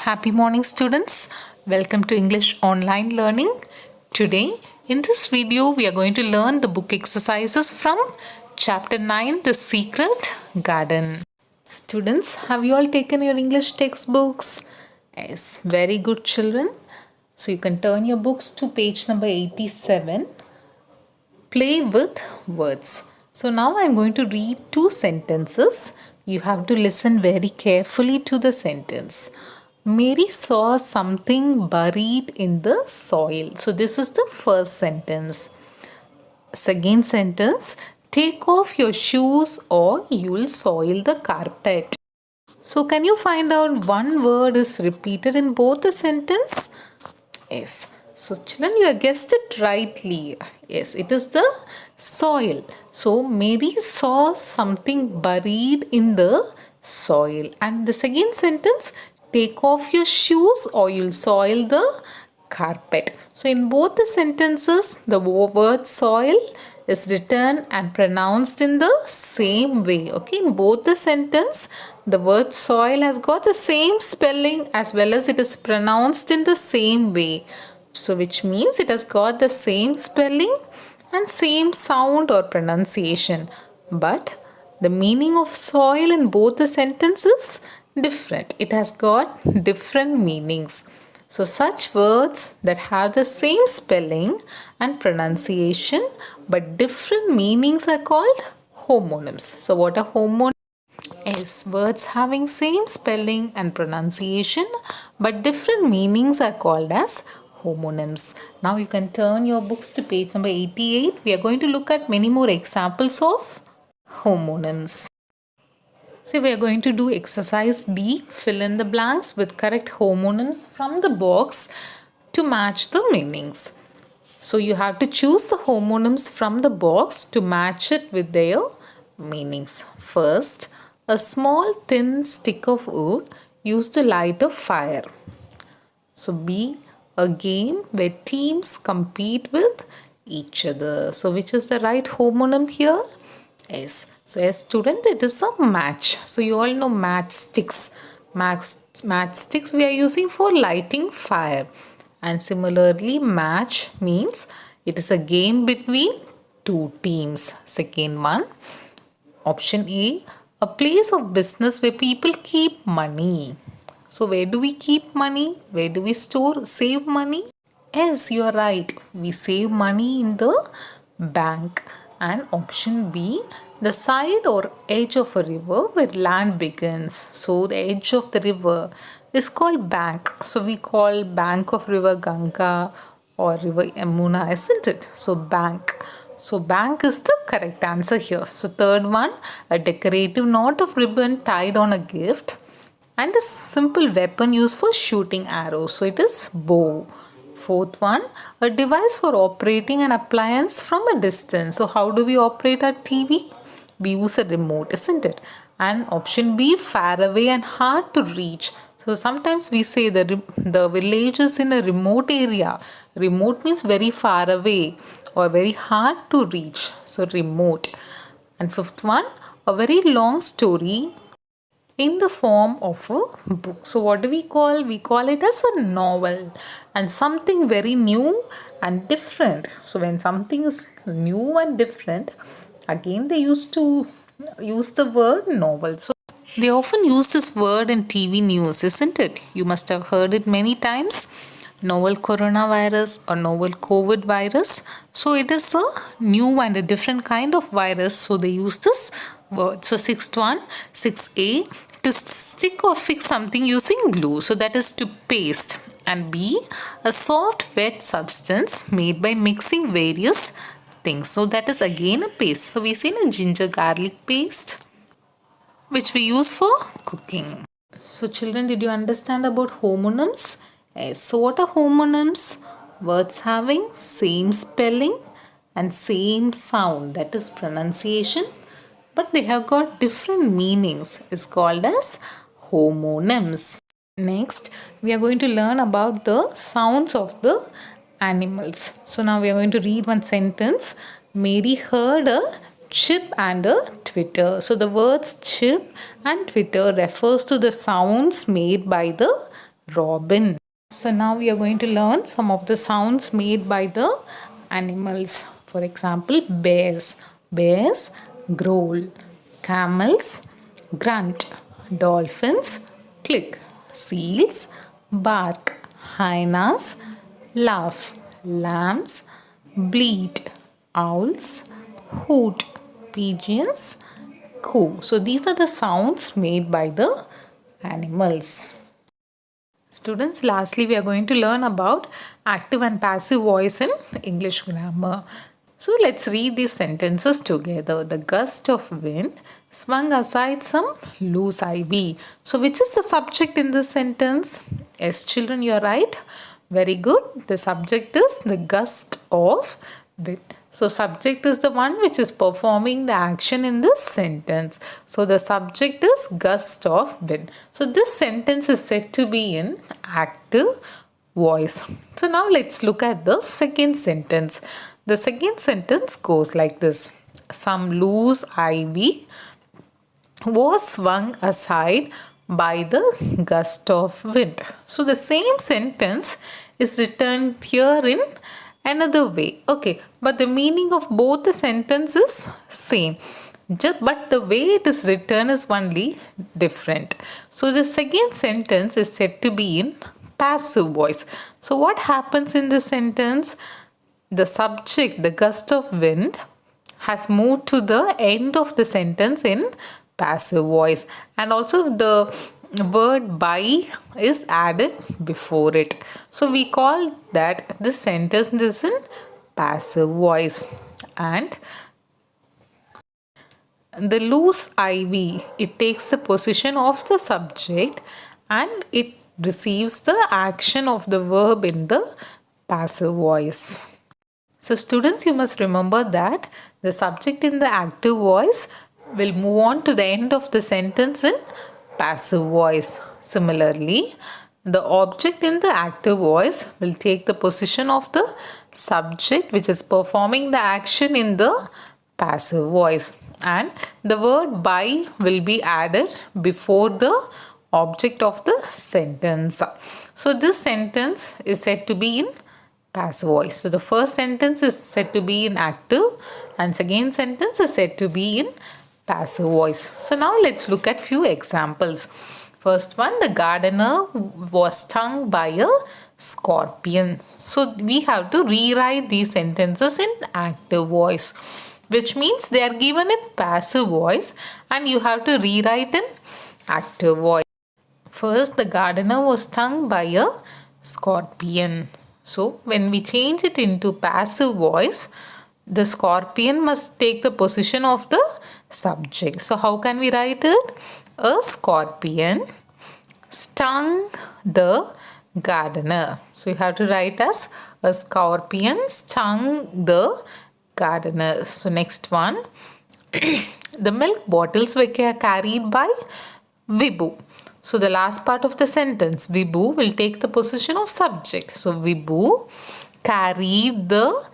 Happy morning, students. Welcome to English Online Learning. Today, in this video, we are going to learn the book exercises from Chapter 9, The Secret Garden. Students, have you all taken your English textbooks? Yes, very good, children. So, you can turn your books to page number 87. Play with words. So, now I am going to read two sentences. You have to listen very carefully to the sentence. Mary saw something buried in the soil. So this is the first sentence. Second sentence, take off your shoes or you'll soil the carpet. So can you find out one word is repeated in both the sentence? Yes. So children, you have guessed it rightly. Yes, it is the soil. So Mary saw something buried in the soil. And the second sentence, take off your shoes or you'll soil the carpet. So in both the sentences, the word soil is written and pronounced in the same way. Okay, in both the sentence, the word soil has got the same spelling as well as it is pronounced in the same way. So which means it has got the same spelling and same sound or pronunciation. But the meaning of soil in both the sentences different. It has got different meanings. So such words that have the same spelling and pronunciation but different meanings are called homonyms. So what are homonyms? Yes, words having same spelling and pronunciation but different meanings are called as homonyms. Now you can turn your books to page number 88. We are going to look at many more examples of homonyms. So we are going to do exercise D, fill in the blanks with correct homonyms from the box to match the meanings. So you have to choose the homonyms from the box to match it with their meanings. First, a small thin stick of wood used to light a fire. So B, a game where teams compete with each other. So which is the right homonym here? Yes. So as student, it is a match. So you all know matchsticks. Matchsticks we are using for lighting fire. And similarly, match means it is a game between two teams. Second one, option A place of business where people keep money. So where do we keep money? Where do we save money? Yes, you are right. We save money in the bank. And option B, the side or edge of a river where land begins. So the edge of the river is called bank. So we call bank of river Ganga or river Yamuna, isn't it? So bank. So bank is the correct answer here. So third one, a decorative knot of ribbon tied on a gift and a simple weapon used for shooting arrows. So it is bow. Fourth one, a device for operating an appliance from a distance. So how do we operate our TV? We use a remote, isn't it? And option B, far away and hard to reach. So sometimes we say the village is in a remote area. Remote means very far away or very hard to reach. So remote. And fifth one, a very long story in the form of a book. So what do we call? We call it as a novel and something very new and different. So when something is new and different, again they used to use the word novel. So they often use this word in TV news, isn't it? You must have heard it many times. Novel coronavirus or novel COVID virus. So it is a new and a different kind of virus. So they use this word. So sixth one, 6A, to stick or fix something using glue. So that is to paste. And B, a soft wet substance made by mixing various things. So that is again a paste. So we say a ginger garlic paste which we use for cooking. So children, did you understand about homonyms? Yes. So what are homonyms? Words having same spelling and same sound, that is pronunciation, but they have got different meanings, is called as homonyms. Next, we are going to learn about the sounds of the animals. So now we are going to read one sentence. Mary heard a chip and a twitter. So the words chip and twitter refers to the sounds made by the robin. So now we are going to learn some of the sounds made by the animals. For example, bears. Bears growl. Camels grunt. Dolphins click. Seals bark. Hyenas laugh. Lambs bleat. Owls hoot. Pigeons coo. So these are the sounds made by the animals. Students, lastly, we are going to learn about active and passive voice in English grammar. So let's read these sentences together. The gust of wind swung aside some loose ivy. So which is the subject in this sentence? Yes, children, you are right. Very good. The subject is the gust of wind. So subject is the one which is performing the action in this sentence. So the subject is gust of wind. So this sentence is said to be in active voice. So now let's look at the second sentence. The second sentence goes like this. Some loose ivy was swung aside by the gust of wind. So the same sentence is written here in another way. Okay, but the meaning of both the sentences is same. But the way it is written is only different. So the second sentence is said to be in passive voice. So what happens in this sentence? The subject, the gust of wind, has moved to the end of the sentence in passive voice, and also the word by is added before it. So we call that this sentence is in passive voice. And the loose ivy, it takes the position of the subject and it receives the action of the verb in the passive voice. So students, you must remember that the subject in the active voice will move on to the end of the sentence in passive voice. Similarly, the object in the active voice will take the position of the subject which is performing the action in the passive voice, and the word by will be added before the object of the sentence. So this sentence is said to be in passive voice. So the first sentence is said to be in active and second sentence is said to be in passive voice. So now let's look at few examples. First one, the gardener was stung by a scorpion. So we have to rewrite these sentences in active voice, which means they are given in passive voice and you have to rewrite in active voice. First, the gardener was stung by a scorpion. So when we change it into passive voice, the scorpion must take the position of the subject. So how can we write it? A scorpion stung the gardener. So you have to write as a scorpion stung the gardener. So next one, the milk bottles were carried by Vibhu. So the last part of the sentence, Vibhu will take the position of subject. So Vibhu carried the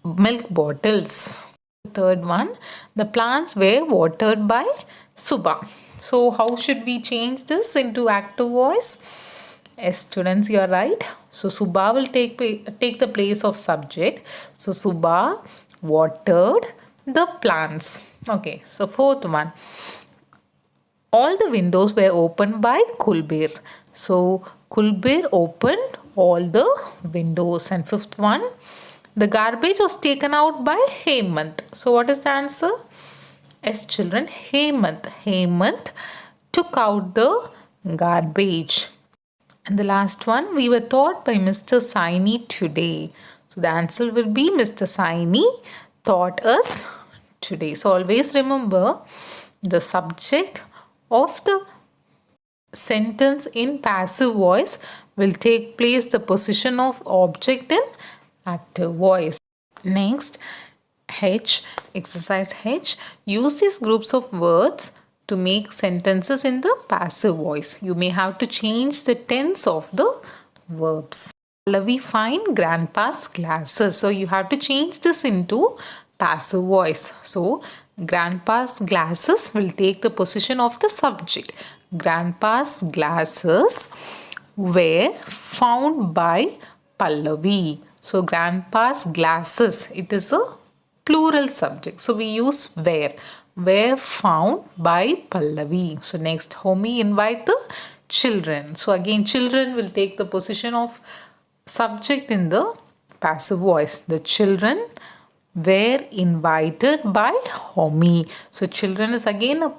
milk bottles. Third one, the plants were watered by Subha. So how should we change this into active voice? Yes, students, you are right. So Subha will take the place of subject. So Subha watered the plants. Okay, so fourth one, all the windows were opened by Kulbir. So Kulbir opened all the windows. And fifth one, the garbage was taken out by Hemant. So what is the answer? Yes, children, Hemant. Hemant took out the garbage. And the last one, we were taught by Mr. Saini today. So the answer will be Mr. Saini taught us today. So always remember, the subject of the sentence in passive voice will take place the position of object in active voice. Next, H, exercise H, use these groups of words to make sentences in the passive voice. You may have to change the tense of the verbs. Pallavi find grandpa's glasses. So you have to change this into passive voice. So grandpa's glasses will take the position of the subject. Grandpa's glasses were found by Pallavi. So grandpa's glasses, it is a plural subject. So we use were found by Pallavi. So next, Homi invite the children. So again, children will take the position of subject in the passive voice. The children were invited by Homi. So children is again a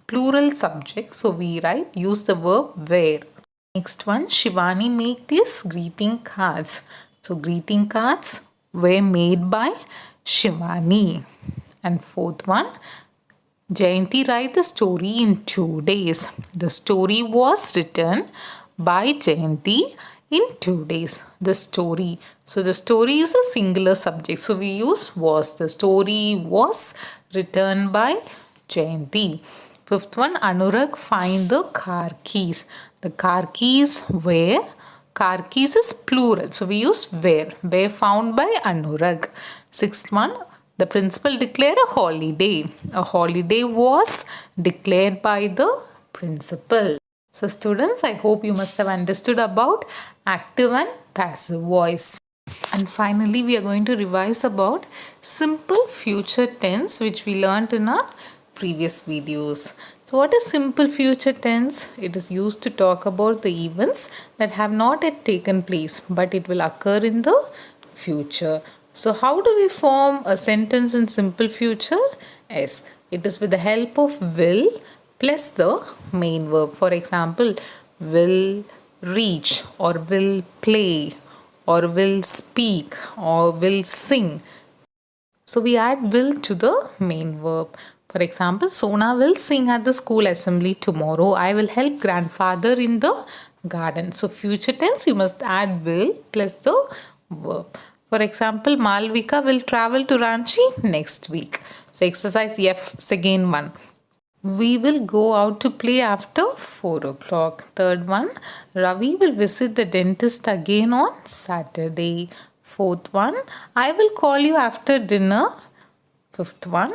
plural subject. So we write use the verb were. Next one, Shivani make these greeting cards. So greeting cards were made by Shivani. And fourth one, Jayanti write the story in 2 days. The story was written by Jayanti in 2 days. The story. So the story is a singular subject. So we use was. The story was written by Jayanti. Fifth one, Anurag find the car keys. The car keys were. Car keys is plural. So we use were. Were found by Anurag. Sixth one, the principal declared a holiday. A holiday was declared by the principal. So students, I hope you must have understood about active and passive voice. And finally, we are going to revise about simple future tense, which we learned in our previous videos. So what is simple future tense? It is used to talk about the events that have not yet taken place, but it will occur in the future. So how do we form a sentence in simple future? Yes, it is with the help of will plus the main verb. For example, will reach or will play or will speak or will sing. So we add will to the main verb. For example, Sona will sing at the school assembly tomorrow. I will help grandfather in the garden. So future tense, you must add will plus the verb. For example, Malvika will travel to Ranchi next week. So exercise F, second one. We will go out to play after 4 o'clock. Third one, Ravi will visit the dentist again on Saturday. Fourth one, I will call you after dinner. Fifth one,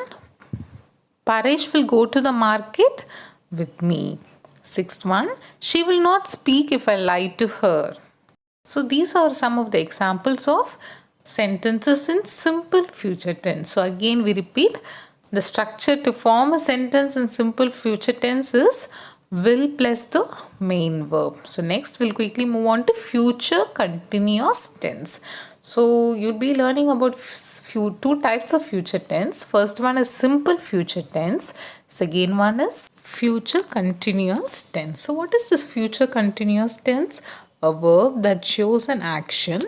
Paresh will go to the market with me. Sixth one, she will not speak if I lie to her. So these are some of the examples of sentences in simple future tense. So again we repeat, the structure to form a sentence in simple future tense is will plus the main verb. So next we'll quickly move on to future continuous tense. So you'll be learning about two types of future tense. First one is simple future tense. Second one is future continuous tense. So what is this future continuous tense? A verb that shows an action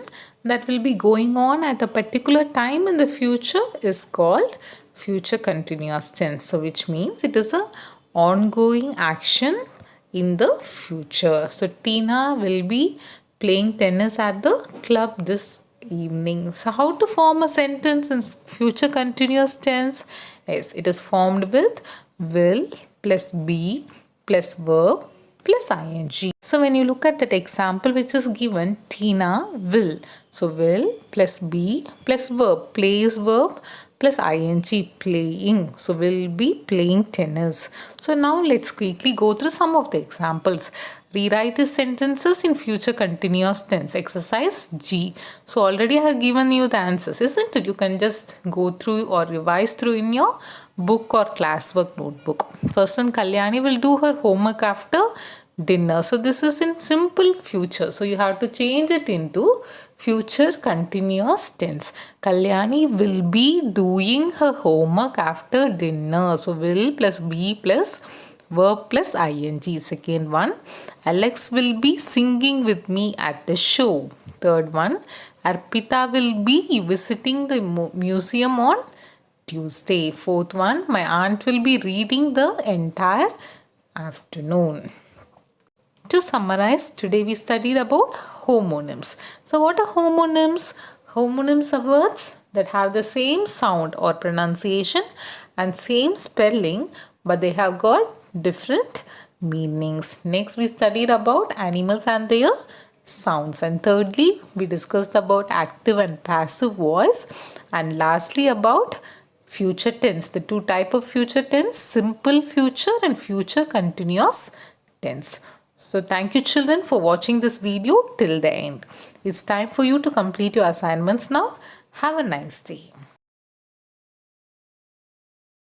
that will be going on at a particular time in the future is called future continuous tense. So which means it is a ongoing action in the future. So Tina will be playing tennis at the club this evening. So how to form a sentence in future continuous tense? Yes, it is formed with will plus be plus verb plus ing. So when you look at that example which is given, Tina will. So will plus be plus verb, plays verb plus ing, playing. So will be playing tennis. So now let's quickly go through some of the examples. Rewrite the sentences in future continuous tense. Exercise G. So already I have given you the answers, isn't it? You can just go through or revise through in your book or classwork notebook. First one, Kalyani will do her homework after dinner. So this is in simple future. So you have to change it into future continuous tense. Kalyani will be doing her homework after dinner. So will plus be plus verb plus ing. Second one, Alex will be singing with me at the show. Third one, Arpita will be visiting the museum on Tuesday. Fourth one, my aunt will be reading the entire afternoon. To summarize, today we studied about homonyms. So what are homonyms? Homonyms are words that have the same sound or pronunciation and same spelling, but they have got different meanings. Next we studied about animals and their sounds, and thirdly we discussed about active and passive voice, and lastly about future tense, the two type of future tense, simple future and future continuous tense. So So thank you children for watching this video till the end. It's time for you to complete your assignments now. Have a nice day.